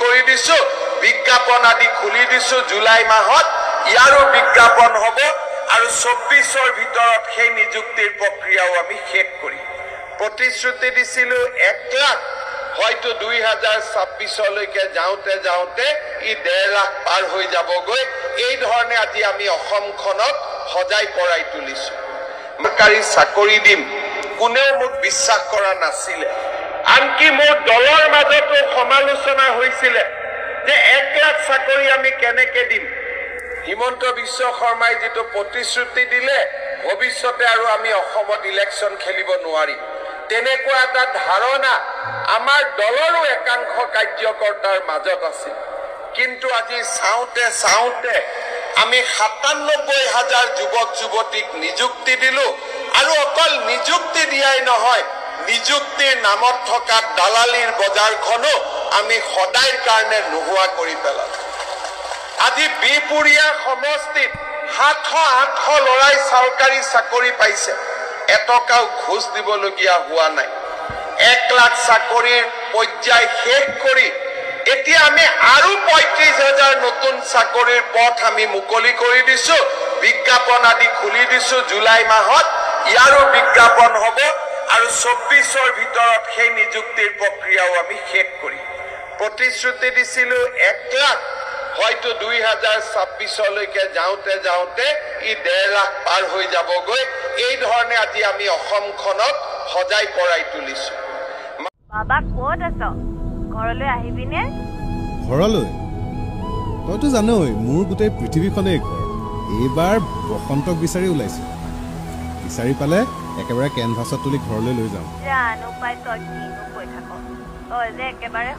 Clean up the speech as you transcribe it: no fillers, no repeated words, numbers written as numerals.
কৰি দিছো বিজ্ঞাপন আদি খুলি দিছো জুলাই মাহত ইয়াৰো বিজ্ঞাপন হ'ব আৰু 24ৰ ভিতৰত সেই নিযুক্তিৰ প্ৰক্ৰিয়াও আমি শেষ কৰি প্ৰতিশ্ৰুতি দিছিলো 1 লাখ হয়তো 2026লৈকে যাওঁতে যাওঁতে ই 1.5 লাখ পাৰ হৈ যাবগৈ এই ধৰণে আজি আমি অসমখনক সজাই পৰাই তুলিছো চৰকাৰী চাকৰি দিম কোনেও মোক বিশ্বাস কৰা নাছিলে আনকি মোৰ দলৰ মাজতো সমালোচনা হৈছিল যে 1 লাখ চাকৰি আমি কেনেকৈ দিম হিমন্ত বিশ্ব শৰ্মাই যেটো প্ৰতিশ্ৰুতি দিলে ভৱিষ্যতে আৰু আমি অসমত ইলেকশন খেলিব নোৱাৰিম তেনেকুৱা এটা ধাৰণা আমাৰ দলৰো একাংশ কাৰ্যকৰ্তাৰ মাজত আছিল কিন্তু আজি চাওঁতে আমি ৯৭,০০০ যুৱক যুৱতীক নিযুক্তি দিলো আৰু অকল নিযুক্তি দিয়াই নহয় নিযুক্তিৰ নামত থকা দালালিৰ বজাৰখনো আমি সদায়ৰ কাৰণে নোহোৱা কৰি পেলালো আজি বিপুৰীয়া সমষ্টিত ৭০০-৮০০ লৰাই চৰকাৰী চাকৰি পাইছে এটকাও ঘুষ দিবলগীয়া হোৱা নাই 1 লাখ চাকৰিৰ পৰ্যায় শেষ কৰি এতিয়া আমি আৰু ৩৫,০০০ নতুন চাকৰিৰ পথ আমি মুকলি কৰি দিছো বিজ্ঞাপন আদি খুলি দিছো জুলাই মাহত ইয়াৰো বিজ্ঞাপন হ'ব আৰু 24ৰ ভিতৰত সেই নিযুক্তিৰ প্ৰক্ৰিয়াও আমি শেষ কৰি প্ৰতিশ্ৰুতি দিছিলো 1 লাখ হয়তো 2026লৈকে যাওঁতে যাওঁতে ই 1.5 লাখ পাৰ হৈ যাবগৈ এই ধৰণে আজি আমি অসমখনক সজাই পৰাই তুলিছো বাবা ক'ত আছ ঘৰলৈ আহিবিনে ঘৰলৈ তইতো জানই মোৰ গোটেই পৃথিৱীখনেই ঘৰ এইবাৰ বসন্তক বিচাৰি ওলাইছো বিচাৰি পালে একেবাৰে কেনভাছত তুলি ঘৰলৈ লৈ যাম জানো পাই তই কিনো কৈ থাক তই যে একেবাৰে